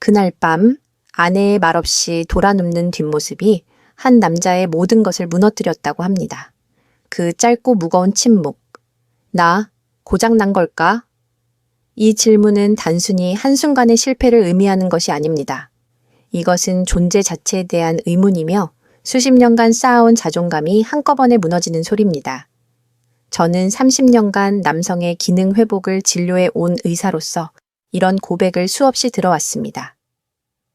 그날 밤 아내의 말없이 돌아눕는 뒷모습이 한 남자의 모든 것을 무너뜨렸다고 합니다. 그 짧고 무거운 침묵. 나 고장난 걸까? 이 질문은 단순히 한순간의 실패를 의미하는 것이 아닙니다. 이것은 존재 자체에 대한 의문이며 수십 년간 쌓아온 자존감이 한꺼번에 무너지는 소리입니다. 저는 30년간 남성의 기능 회복을 진료해 온 의사로서 이런 고백을 수없이 들어왔습니다.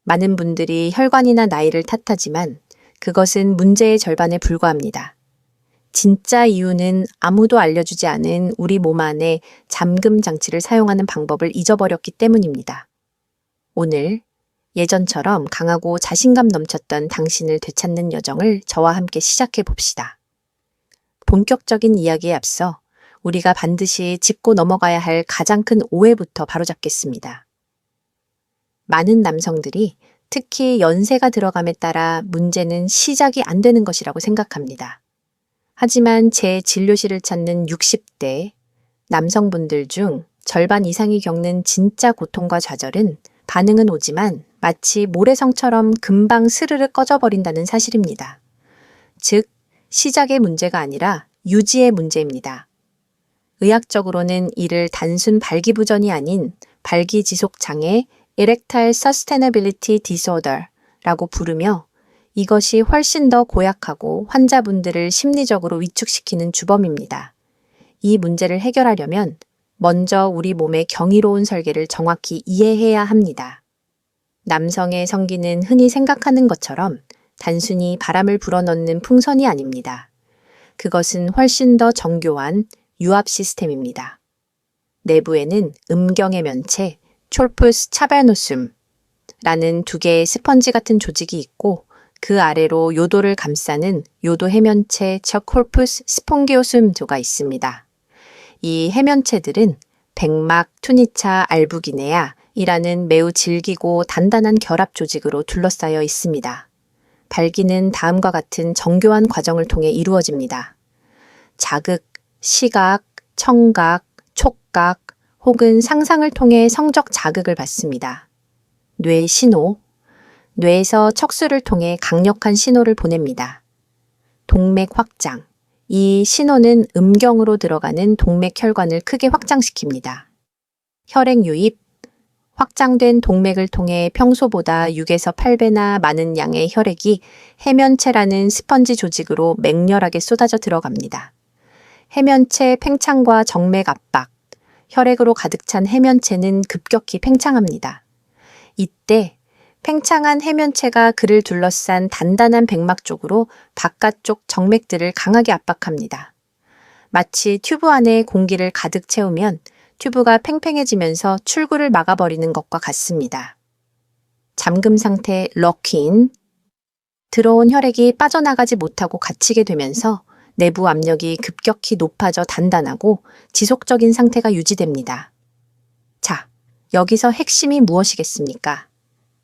많은 분들이 혈관이나 나이를 탓하지만 그것은 문제의 절반에 불과합니다. 진짜 이유는 아무도 알려주지 않은 우리 몸 안에 잠금 장치를 사용하는 방법을 잊어버렸기 때문입니다. 오늘 예전처럼 강하고 자신감 넘쳤던 당신을 되찾는 여정을 저와 함께 시작해 봅시다. 본격적인 이야기에 앞서 우리가 반드시 짚고 넘어가야 할 가장 큰 오해부터 바로잡겠습니다. 많은 남성들이 특히 연세가 들어감에 따라 문제는 시작이 안 되는 것이라고 생각합니다. 하지만 제 진료실을 찾는 60대 남성분들 중 절반 이상이 겪는 진짜 고통과 좌절은 반응은 오지만 마치 모래성처럼 금방 스르르 꺼져버린다는 사실입니다. 즉, 시작의 문제가 아니라 유지의 문제입니다. 의학적으로는 이를 단순 발기부전이 아닌 발기지속장애 Erectile Sustainability Disorder라고 부르며 이것이 훨씬 더 고약하고 환자분들을 심리적으로 위축시키는 주범입니다. 이 문제를 해결하려면 먼저 우리 몸의 경이로운 설계를 정확히 이해해야 합니다. 남성의 성기는 흔히 생각하는 것처럼 단순히 바람을 불어넣는 풍선이 아닙니다. 그것은 훨씬 더 정교한 유압 시스템입니다. 내부에는 음경의 면체, 촐푸스 차베노숨라는 두 개의 스펀지 같은 조직이 있고 그 아래로 요도를 감싸는 요도 해면체 척콜푸스 스폰기오숨도가 있습니다. 이 해면체들은 백막 투니차 알부기네아이라는 매우 질기고 단단한 결합 조직으로 둘러싸여 있습니다. 발기는 다음과 같은 정교한 과정을 통해 이루어집니다. 자극, 시각, 청각, 촉각 혹은 상상을 통해 성적 자극을 받습니다. 뇌 신호, 뇌에서 척수를 통해 강력한 신호를 보냅니다. 동맥 확장, 이 신호는 음경으로 들어가는 동맥 혈관을 크게 확장시킵니다. 혈액 유입, 확장된 동맥을 통해 평소보다 6에서 8배나 많은 양의 혈액이 해면체라는 스펀지 조직으로 맹렬하게 쏟아져 들어갑니다. 해면체 팽창과 정맥 압박, 혈액으로 가득 찬 해면체는 급격히 팽창합니다. 이때 팽창한 해면체가 그를 둘러싼 단단한 백막 쪽으로 바깥쪽 정맥들을 강하게 압박합니다. 마치 튜브 안에 공기를 가득 채우면 튜브가 팽팽해지면서 출구를 막아버리는 것과 같습니다. 잠금 상태 럭인, 들어온 혈액이 빠져나가지 못하고 갇히게 되면서 내부 압력이 급격히 높아져 단단하고 지속적인 상태가 유지됩니다. 자, 여기서 핵심이 무엇이겠습니까?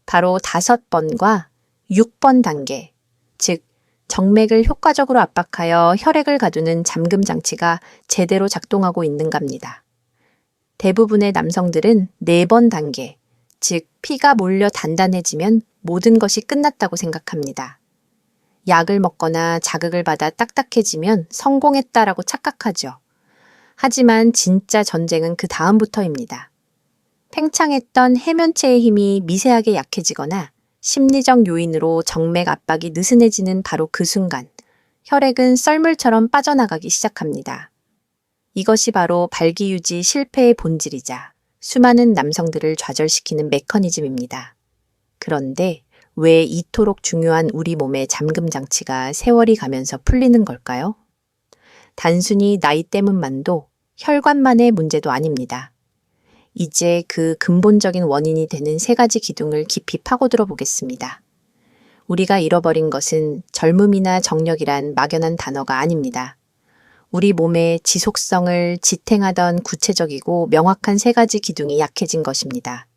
바로 5번과 6번 단계, 즉 정맥을 효과적으로 압박하여 혈액을 가두는 잠금 장치가 제대로 작동하고 있는가입니다. 대부분의 남성들은 4번 단계, 즉 피가 몰려 단단해지면 모든 것이 끝났다고 생각합니다. 약을 먹거나 자극을 받아 딱딱해지면 성공했다라고 착각하죠. 하지만 진짜 전쟁은 그 다음부터입니다. 팽창했던 해면체의 힘이 미세하게 약해지거나 심리적 요인으로 정맥 압박이 느슨해지는 바로 그 순간 혈액은 썰물처럼 빠져나가기 시작합니다. 이것이 바로 발기유지 실패의 본질이자 수많은 남성들을 좌절시키는 메커니즘입니다. 그런데 왜 이토록 중요한 우리 몸의 잠금 장치가 세월이 가면서 풀리는 걸까요? 단순히 나이 때문만도 혈관만의 문제도 아닙니다. 이제 그 근본적인 원인이 되는 3가지 기둥을 깊이 파고들어 보겠습니다. 우리가 잃어버린 것은 젊음이나 정력이란 막연한 단어가 아닙니다. 우리 몸의 지속성을 지탱하던 구체적이고 명확한 3가지 기둥이 약해진 것입니다.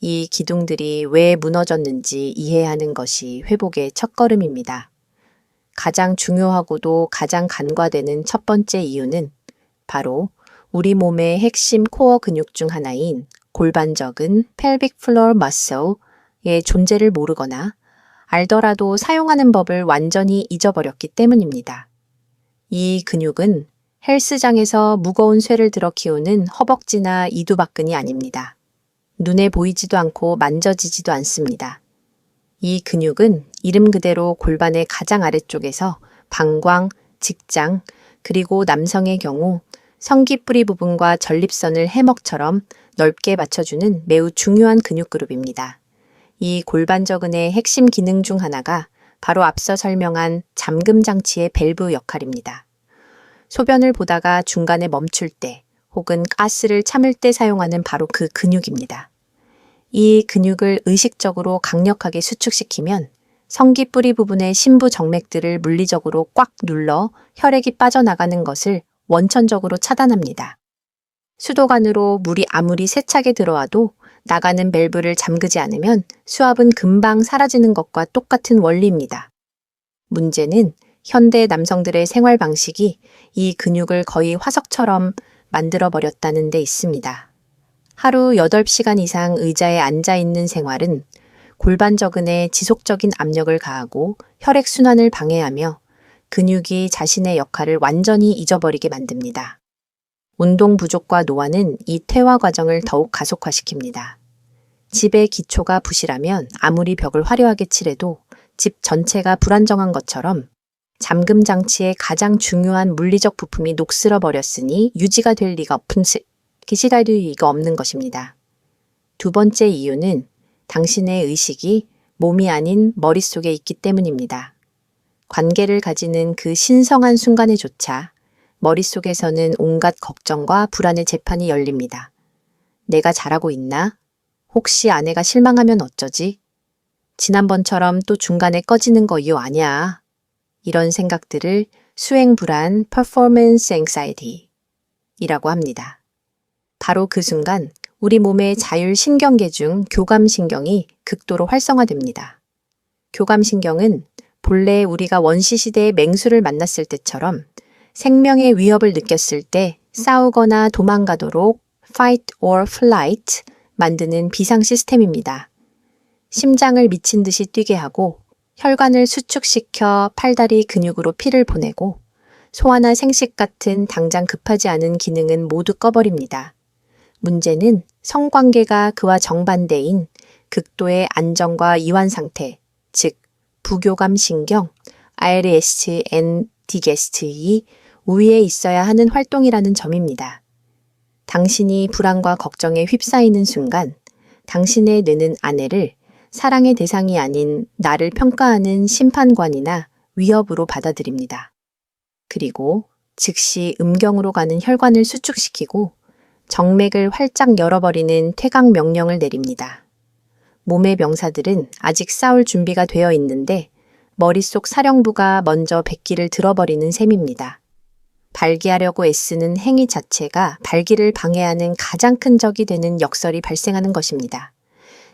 이 기둥들이 왜 무너졌는지 이해하는 것이 회복의 첫걸음입니다. 가장 중요하고도 가장 간과되는 첫 번째 이유는 바로 우리 몸의 핵심 코어 근육 중 하나인 골반적은 pelvic floor muscle, 존재를 모르거나 알더라도 사용하는 법을 완전히 잊어버렸기 때문입니다. 이 근육은 헬스장에서 무거운 쇠를 들어 키우는 허벅지나 이두박근이 아닙니다. 눈에 보이지도 않고 만져지지도 않습니다. 이 근육은 이름 그대로 골반의 가장 아래쪽에서 방광, 직장, 그리고 남성의 경우 성기뿌리 부분과 전립선을 해먹처럼 넓게 받쳐주는 매우 중요한 근육 그룹입니다. 이 골반저근의 핵심 기능 중 하나가 바로 앞서 설명한 잠금 장치의 밸브 역할입니다. 소변을 보다가 중간에 멈출 때 혹은 가스를 참을 때 사용하는 바로 그 근육입니다. 이 근육을 의식적으로 강력하게 수축시키면 성기뿌리 부분의 심부 정맥들을 물리적으로 꽉 눌러 혈액이 빠져나가는 것을 원천적으로 차단합니다. 수도관으로 물이 아무리 세차게 들어와도 나가는 밸브를 잠그지 않으면 수압은 금방 사라지는 것과 똑같은 원리입니다. 문제는 현대 남성들의 생활 방식이 이 근육을 거의 화석처럼 만들어버렸다는 데 있습니다. 하루 8시간 이상 의자에 앉아 있는 생활은 골반저근에 지속적인 압력을 가하고 혈액순환을 방해하며 근육이 자신의 역할을 완전히 잊어버리게 만듭니다. 운동 부족과 노화는 이 퇴화 과정을 더욱 가속화시킵니다. 집의 기초가 부실하면 아무리 벽을 화려하게 칠해도 집 전체가 불안정한 것처럼 잠금 장치의 가장 중요한 물리적 부품이 녹슬어 버렸으니 유지가 될 리가 없는 것입니다. 두 번째 이유는 당신의 의식이 몸이 아닌 머릿속에 있기 때문입니다. 관계를 가지는 그 신성한 순간에조차 머릿속에서는 온갖 걱정과 불안의 재판이 열립니다. 내가 잘하고 있나? 혹시 아내가 실망하면 어쩌지? 지난번처럼 또 중간에 꺼지는 거요 아냐? 이런 생각들을 수행불안 performance anxiety이라고 합니다. 바로 그 순간 우리 몸의 자율신경계 중 교감신경이 극도로 활성화됩니다. 교감신경은 본래 우리가 원시시대의 맹수를 만났을 때처럼 생명의 위협을 느꼈을 때 싸우거나 도망가도록 fight or flight 만드는 비상 시스템입니다. 심장을 미친 듯이 뛰게 하고 혈관을 수축시켜 팔다리 근육으로 피를 보내고 소화나 생식 같은 당장 급하지 않은 기능은 모두 꺼버립니다. 문제는 성관계가 그와 정반대인 극도의 안정과 이완 상태, 즉 부교감 신경, RS and Digest이 우위에 있어야 하는 활동이라는 점입니다. 당신이 불안과 걱정에 휩싸이는 순간 당신의 뇌는 아내를 사랑의 대상이 아닌 나를 평가하는 심판관이나 위협으로 받아들입니다. 그리고 즉시 음경으로 가는 혈관을 수축시키고 정맥을 활짝 열어버리는 퇴각 명령을 내립니다. 몸의 병사들은 아직 싸울 준비가 되어 있는데 머릿속 사령부가 먼저 백기를 들어버리는 셈입니다. 발기하려고 애쓰는 행위 자체가 발기를 방해하는 가장 큰 적이 되는 역설이 발생하는 것입니다.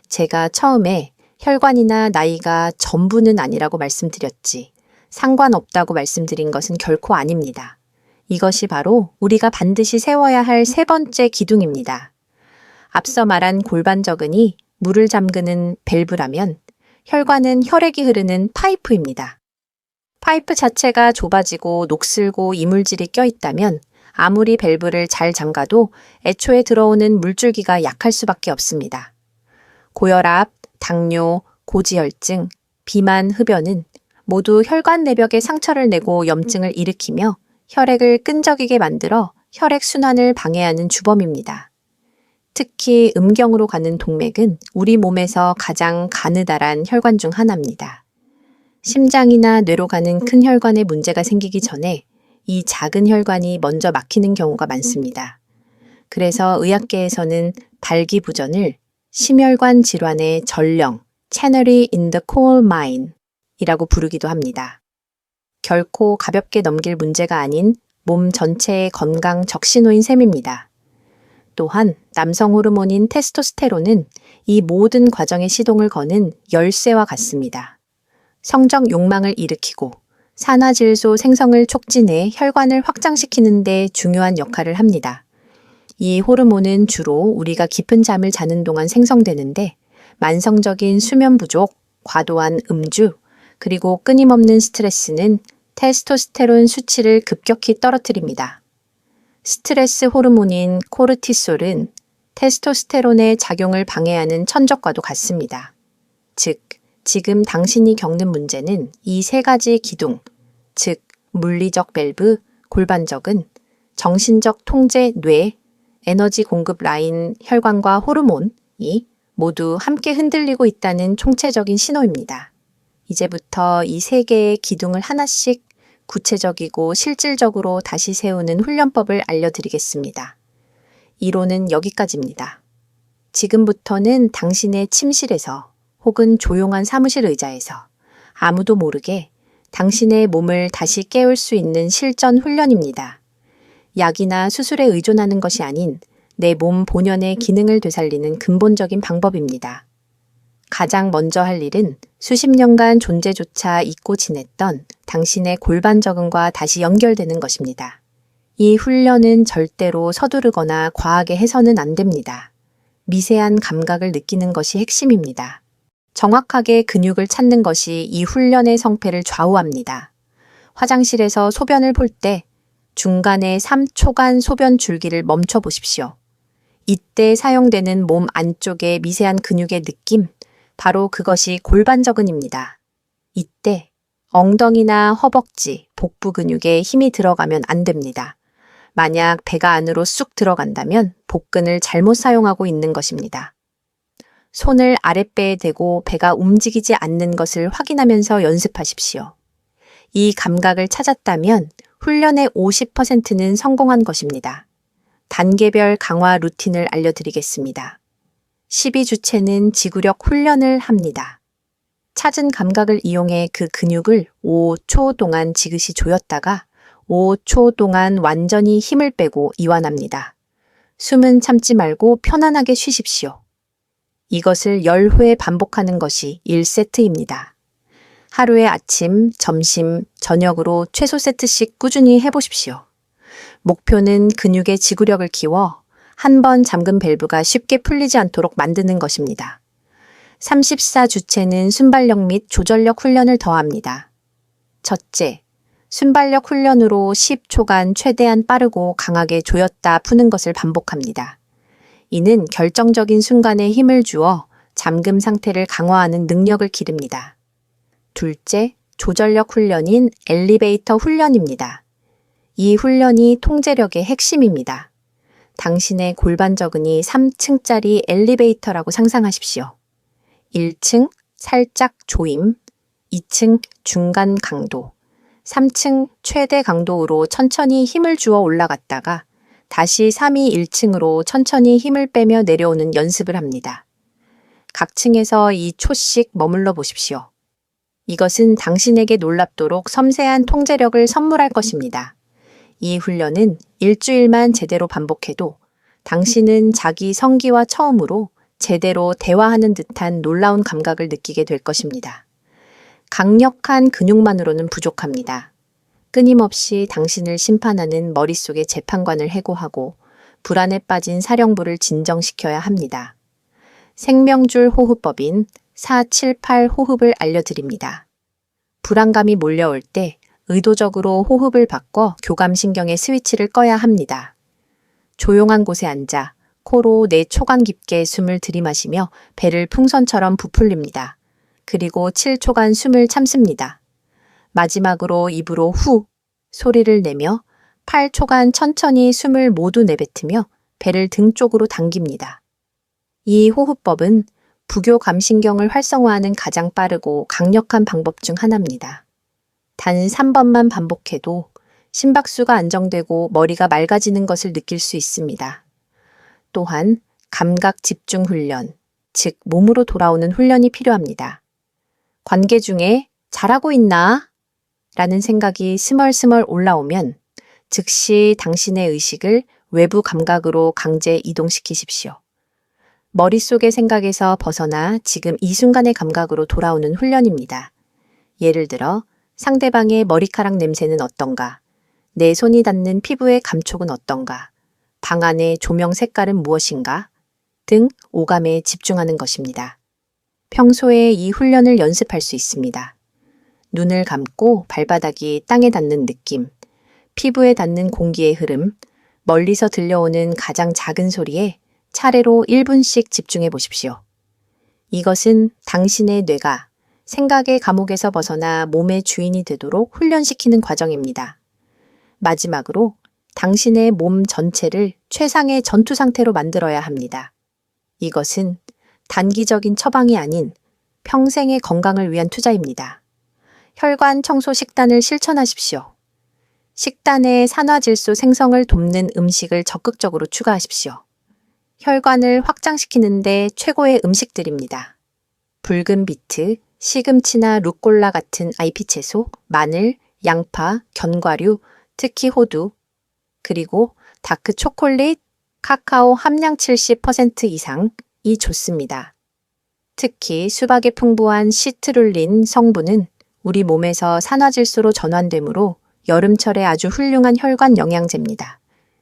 제가 처음에 혈관이나 나이가 전부는 아니라고 말씀드렸지 상관없다고 말씀드린 것은 결코 아닙니다. 이것이 바로 우리가 반드시 세워야 할 세 번째 기둥입니다. 앞서 말한 골반저근이 물을 잠그는 밸브라면 혈관은 혈액이 흐르는 파이프입니다. 파이프 자체가 좁아지고 녹슬고 이물질이 껴있다면 아무리 밸브를 잘 잠가도 애초에 들어오는 물줄기가 약할 수밖에 없습니다. 고혈압, 당뇨, 고지혈증, 비만, 흡연은 모두 혈관 내벽에 상처를 내고 염증을 일으키며 혈액을 끈적이게 만들어 혈액 순환을 방해하는 주범입니다. 특히 음경으로 가는 동맥은 우리 몸에서 가장 가느다란 혈관 중 하나입니다. 심장이나 뇌로 가는 큰 혈관에 문제가 생기기 전에 이 작은 혈관이 먼저 막히는 경우가 많습니다. 그래서 의학계에서는 발기부전을 심혈관 질환의 전령, Canary in the coal mine 이라고 부르기도 합니다. 결코 가볍게 넘길 문제가 아닌 몸 전체의 건강 적신호인 셈입니다. 또한 남성 호르몬인 테스토스테론은 이 모든 과정의 시동을 거는 열쇠와 같습니다. 성적 욕망을 일으키고 산화질소 생성을 촉진해 혈관을 확장시키는 데 중요한 역할을 합니다. 이 호르몬은 주로 우리가 깊은 잠을 자는 동안 생성되는데 만성적인 수면 부족, 과도한 음주, 그리고 끊임없는 스트레스는 테스토스테론 수치를 급격히 떨어뜨립니다. 스트레스 호르몬인 코르티솔은 테스토스테론의 작용을 방해하는 천적과도 같습니다. 즉, 지금 당신이 겪는 문제는 이 세 가지 기둥, 즉 물리적 밸브, 골반적은 정신적 통제 뇌, 에너지 공급 라인 혈관과 호르몬이 모두 함께 흔들리고 있다는 총체적인 신호입니다. 이제부터 이 세 개의 기둥을 하나씩 구체적이고 실질적으로 다시 세우는 훈련법을 알려드리겠습니다. 이론은 여기까지입니다. 지금부터는 당신의 침실에서 혹은 조용한 사무실 의자에서 아무도 모르게 당신의 몸을 다시 깨울 수 있는 실전 훈련입니다. 약이나 수술에 의존하는 것이 아닌 내 몸 본연의 기능을 되살리는 근본적인 방법입니다. 가장 먼저 할 일은 수십 년간 존재조차 잊고 지냈던 당신의 골반 적응과 다시 연결되는 것입니다. 이 훈련은 절대로 서두르거나 과하게 해서는 안 됩니다. 미세한 감각을 느끼는 것이 핵심입니다. 정확하게 근육을 찾는 것이 이 훈련의 성패를 좌우합니다. 화장실에서 소변을 볼 때 중간에 3초간 소변 줄기를 멈춰 보십시오. 이때 사용되는 몸 안쪽의 미세한 근육의 느낌, 바로 그것이 골반적은입니다. 이때 엉덩이나 허벅지, 복부 근육에 힘이 들어가면 안 됩니다. 만약 배가 안으로 쑥 들어간다면 복근을 잘못 사용하고 있는 것입니다. 손을 아랫배에 대고 배가 움직이지 않는 것을 확인하면서 연습하십시오. 이 감각을 찾았다면 훈련의 50%는 성공한 것입니다. 단계별 강화 루틴을 알려드리겠습니다. 12주체는 지구력 훈련을 합니다. 찾은 감각을 이용해 그 근육을 5초 동안 지그시 조였다가 5초 동안 완전히 힘을 빼고 이완합니다. 숨은 참지 말고 편안하게 쉬십시오. 이것을 10회 반복하는 것이 1세트입니다. 하루에 아침, 점심, 저녁으로 최소 세트씩 꾸준히 해보십시오. 목표는 근육의 지구력을 키워 한 번 잠근 밸브가 쉽게 풀리지 않도록 만드는 것입니다. 34주체는 순발력 및 조절력 훈련을 더합니다. 첫째, 순발력 훈련으로 10초간 최대한 빠르고 강하게 조였다 푸는 것을 반복합니다. 이는 결정적인 순간에 힘을 주어 잠금 상태를 강화하는 능력을 기릅니다. 둘째, 조절력 훈련인 엘리베이터 훈련입니다. 이 훈련이 통제력의 핵심입니다. 당신의 골반적은이 3층짜리 엘리베이터라고 상상하십시오. 1층 살짝 조임, 2층 중간 강도, 3층 최대 강도로 천천히 힘을 주어 올라갔다가 다시 3위 1층으로 천천히 힘을 빼며 내려오는 연습을 합니다. 각 층에서 2초씩 머물러 보십시오. 이것은 당신에게 놀랍도록 섬세한 통제력을 선물할 것입니다. 이 훈련은 일주일만 제대로 반복해도 당신은 자기 성기와 처음으로 제대로 대화하는 듯한 놀라운 감각을 느끼게 될 것입니다. 강력한 근육만으로는 부족합니다. 끊임없이 당신을 심판하는 머릿속의 재판관을 해고하고 불안에 빠진 사령부를 진정시켜야 합니다. 생명줄 호흡법인 478 호흡을 알려드립니다. 불안감이 몰려올 때 의도적으로 호흡을 바꿔 교감신경의 스위치를 꺼야 합니다. 조용한 곳에 앉아 코로 4초간 깊게 숨을 들이마시며 배를 풍선처럼 부풀립니다. 그리고 7초간 숨을 참습니다. 마지막으로 입으로 후 소리를 내며 8초간 천천히 숨을 모두 내뱉으며 배를 등 쪽으로 당깁니다. 이 호흡법은 부교 감신경을 활성화하는 가장 빠르고 강력한 방법 중 하나입니다. 단 3번만 반복해도 심박수가 안정되고 머리가 맑아지는 것을 느낄 수 있습니다. 또한 감각 집중 훈련, 즉 몸으로 돌아오는 훈련이 필요합니다. 관계 중에 잘하고 있나? 라는 생각이 스멀스멀 올라오면 즉시 당신의 의식을 외부 감각으로 강제 이동시키십시오. 머릿속의 생각에서 벗어나 지금 이 순간의 감각으로 돌아오는 훈련입니다. 예를 들어 상대방의 머리카락 냄새는 어떤가? 내 손이 닿는 피부의 감촉은 어떤가? 방 안의 조명 색깔은 무엇인가? 등 오감에 집중하는 것입니다. 평소에 이 훈련을 연습할 수 있습니다. 눈을 감고 발바닥이 땅에 닿는 느낌, 피부에 닿는 공기의 흐름, 멀리서 들려오는 가장 작은 소리에 차례로 1분씩 집중해 보십시오. 이것은 당신의 뇌가 생각의 감옥에서 벗어나 몸의 주인이 되도록 훈련시키는 과정입니다. 마지막으로 당신의 몸 전체를 최상의 전투 상태로 만들어야 합니다. 이것은 단기적인 처방이 아닌 평생의 건강을 위한 투자입니다. 혈관 청소 식단을 실천하십시오. 식단에 산화질소 생성을 돕는 음식을 적극적으로 추가하십시오. 혈관을 확장시키는데 최고의 음식들입니다. 붉은 비트, 시금치나 루꼴라 같은 잎이 채소, 마늘, 양파, 견과류, 특히 호두, 그리고 다크 초콜릿, 카카오 함량 70% 이상이 좋습니다. 특히 수박에 풍부한 시트룰린 성분은 우리 몸에서 산화질소로 전환되므로 여름철에 아주 훌륭한 혈관 영양제입니다.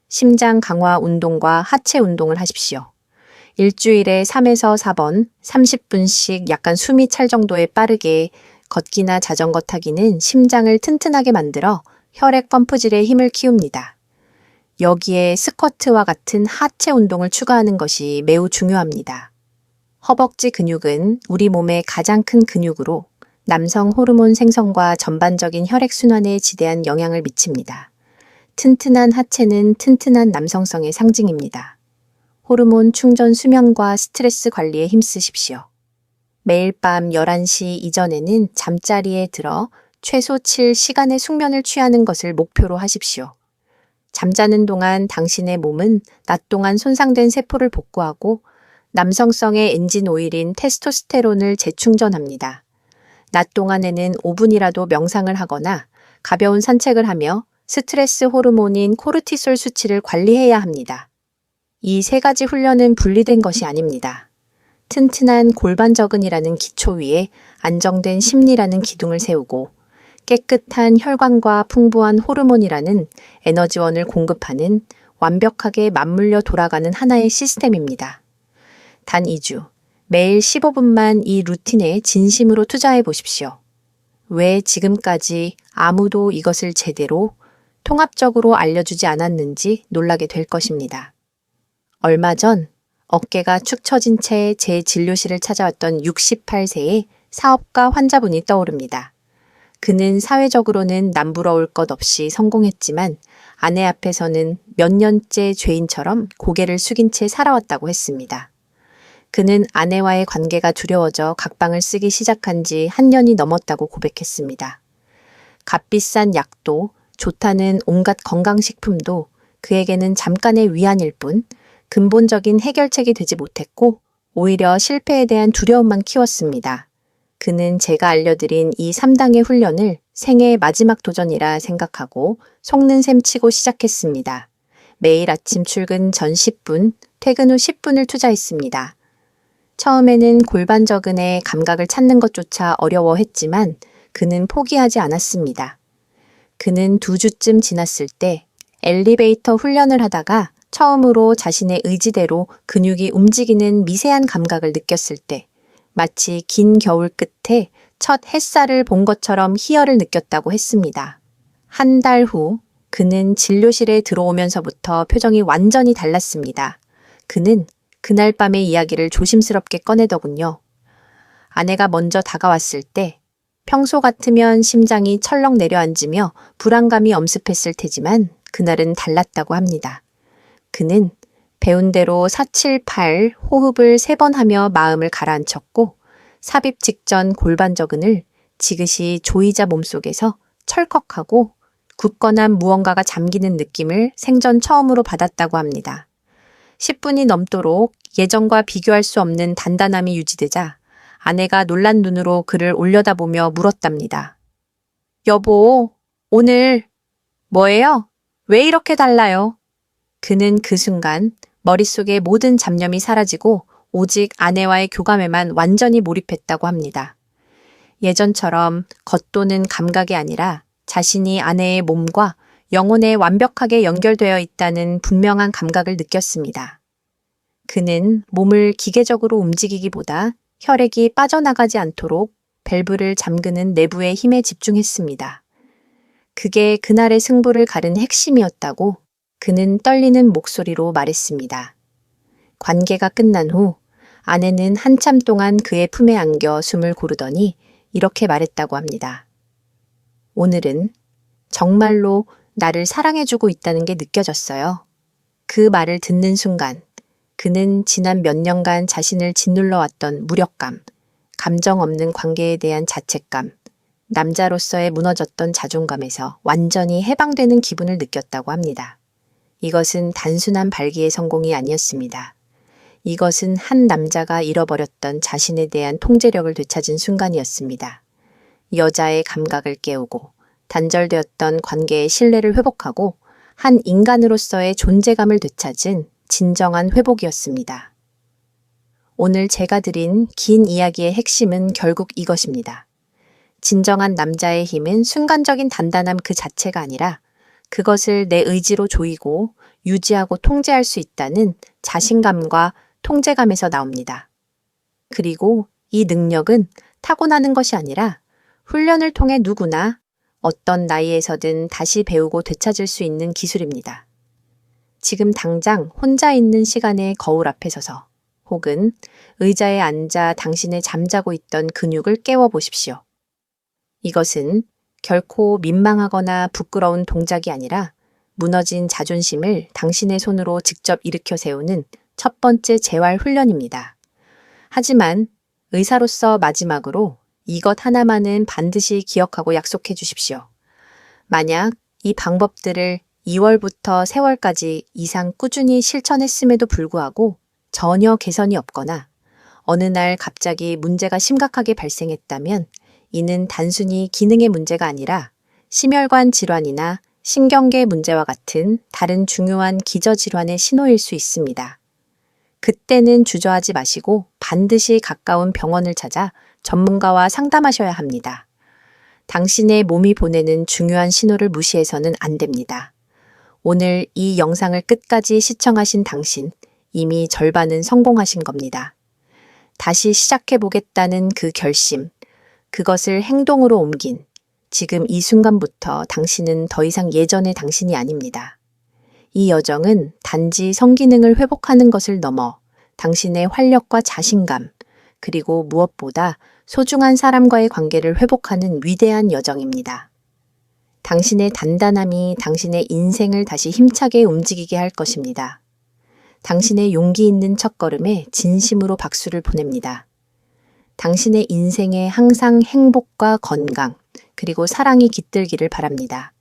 심장 강화 운동과 하체 운동을 하십시오. 일주일에 3에서 4번, 30분씩 약간 숨이 찰 정도의 빠르게 걷기나 자전거 타기는 심장을 튼튼하게 만들어 혈액 펌프질의 힘을 키웁니다. 여기에 스쿼트와 같은 하체 운동을 추가하는 것이 매우 중요합니다. 허벅지 근육은 우리 몸의 가장 큰 근육으로 남성 호르몬 생성과 전반적인 혈액순환에 지대한 영향을 미칩니다. 튼튼한 하체는 튼튼한 남성성의 상징입니다. 호르몬 충전 수면과 스트레스 관리에 힘쓰십시오. 매일 밤 11시 이전에는 잠자리에 들어 최소 7시간의 숙면을 취하는 것을 목표로 하십시오. 잠자는 동안 당신의 몸은 낮 동안 손상된 세포를 복구하고 남성성의 엔진 오일인 테스토스테론을 재충전합니다. 낮 동안에는 5분이라도 명상을 하거나 가벼운 산책을 하며 스트레스 호르몬인 코르티솔 수치를 관리해야 합니다. 이 세 가지 훈련은 분리된 것이 아닙니다. 튼튼한 골반저근이라는 기초 위에 안정된 심리라는 기둥을 세우고 깨끗한 혈관과 풍부한 호르몬이라는 에너지원을 공급하는 완벽하게 맞물려 돌아가는 하나의 시스템입니다. 단 2주, 매일 15분만 이 루틴에 진심으로 투자해 보십시오. 왜 지금까지 아무도 이것을 제대로 통합적으로 알려주지 않았는지 놀라게 될 것입니다. 얼마 전 어깨가 축 처진 채 제 진료실을 찾아왔던 68세의 사업가 환자분이 떠오릅니다. 그는 사회적으로는 남부러울 것 없이 성공했지만 아내 앞에서는 몇 년째 죄인처럼 고개를 숙인 채 살아왔다고 했습니다. 그는 아내와의 관계가 두려워져 각방을 쓰기 시작한 지 한 년이 넘었다고 고백했습니다. 값비싼 약도 좋다는 온갖 건강식품도 그에게는 잠깐의 위안일 뿐 근본적인 해결책이 되지 못했고 오히려 실패에 대한 두려움만 키웠습니다. 그는 제가 알려드린 이 3단계 훈련을 생애의 마지막 도전이라 생각하고 속는 셈 치고 시작했습니다. 매일 아침 출근 전 10분, 퇴근 후 10분을 투자했습니다. 처음에는 골반저근의 감각을 찾는 것조차 어려워했지만 그는 포기하지 않았습니다. 그는 2주쯤 지났을 때 엘리베이터 훈련을 하다가 처음으로 자신의 의지대로 근육이 움직이는 미세한 감각을 느꼈을 때 마치 긴 겨울 끝에 첫 햇살을 본 것처럼 희열을 느꼈다고 했습니다. 한 달 후 그는 진료실에 들어오면서부터 표정이 완전히 달랐습니다. 그는 그날 밤의 이야기를 조심스럽게 꺼내더군요. 아내가 먼저 다가왔을 때 평소 같으면 심장이 철렁 내려앉으며 불안감이 엄습했을 테지만 그날은 달랐다고 합니다. 그는 배운 대로 4, 7, 8 호흡을 3번 하며 마음을 가라앉혔고 삽입 직전 골반저근을 지그시 조이자 몸속에서 철컥하고 굳건한 무언가가 잠기는 느낌을 생전 처음으로 받았다고 합니다. 10분이 넘도록 예전과 비교할 수 없는 단단함이 유지되자 아내가 놀란 눈으로 그를 올려다보며 물었답니다. 여보, 오늘 뭐예요? 왜 이렇게 달라요? 그는 그 순간 머릿속의 모든 잡념이 사라지고 오직 아내와의 교감에만 완전히 몰입했다고 합니다. 예전처럼 겉도는 감각이 아니라 자신이 아내의 몸과 영혼에 완벽하게 연결되어 있다는 분명한 감각을 느꼈습니다. 그는 몸을 기계적으로 움직이기보다 혈액이 빠져나가지 않도록 밸브를 잠그는 내부의 힘에 집중했습니다. 그게 그날의 승부를 가른 핵심이었다고 그는 떨리는 목소리로 말했습니다. 관계가 끝난 후 아내는 한참 동안 그의 품에 안겨 숨을 고르더니 이렇게 말했다고 합니다. 오늘은 정말로 나를 사랑해주고 있다는 게 느껴졌어요. 그 말을 듣는 순간 그는 지난 몇 년간 자신을 짓눌러왔던 무력감, 감정 없는 관계에 대한 자책감, 남자로서의 무너졌던 자존감에서 완전히 해방되는 기분을 느꼈다고 합니다. 이것은 단순한 발기의 성공이 아니었습니다. 이것은 한 남자가 잃어버렸던 자신에 대한 통제력을 되찾은 순간이었습니다. 여자의 감각을 깨우고 단절되었던 관계의 신뢰를 회복하고 한 인간으로서의 존재감을 되찾은 진정한 회복이었습니다. 오늘 제가 드린 긴 이야기의 핵심은 결국 이것입니다. 진정한 남자의 힘은 순간적인 단단함 그 자체가 아니라 그것을 내 의지로 조이고 유지하고 통제할 수 있다는 자신감과 통제감에서 나옵니다. 그리고 이 능력은 타고나는 것이 아니라 훈련을 통해 누구나 어떤 나이에서든 다시 배우고 되찾을 수 있는 기술입니다. 지금 당장 혼자 있는 시간에 거울 앞에 서서 혹은 의자에 앉아 당신의 잠자고 있던 근육을 깨워보십시오. 이것은 결코 민망하거나 부끄러운 동작이 아니라 무너진 자존심을 당신의 손으로 직접 일으켜 세우는 첫 번째 재활 훈련입니다. 하지만 의사로서 마지막으로 이것 하나만은 반드시 기억하고 약속해 주십시오. 만약 이 방법들을 2월부터 세월까지 이상 꾸준히 실천했음에도 불구하고 전혀 개선이 없거나 어느 날 갑자기 문제가 심각하게 발생했다면 이는 단순히 기능의 문제가 아니라 심혈관 질환이나 신경계 문제와 같은 다른 중요한 기저질환의 신호일 수 있습니다. 그때는 주저하지 마시고 반드시 가까운 병원을 찾아 전문가와 상담하셔야 합니다. 당신의 몸이 보내는 중요한 신호를 무시해서는 안 됩니다. 오늘 이 영상을 끝까지 시청하신 당신, 이미 절반은 성공하신 겁니다. 다시 시작해보겠다는 그 결심, 그것을 행동으로 옮긴 지금 이 순간부터 당신은 더 이상 예전의 당신이 아닙니다. 이 여정은 단지 성기능을 회복하는 것을 넘어 당신의 활력과 자신감, 그리고 무엇보다 소중한 사람과의 관계를 회복하는 위대한 여정입니다. 당신의 단단함이 당신의 인생을 다시 힘차게 움직이게 할 것입니다. 당신의 용기 있는 첫걸음에 진심으로 박수를 보냅니다. 당신의 인생에 항상 행복과 건강, 그리고 사랑이 깃들기를 바랍니다.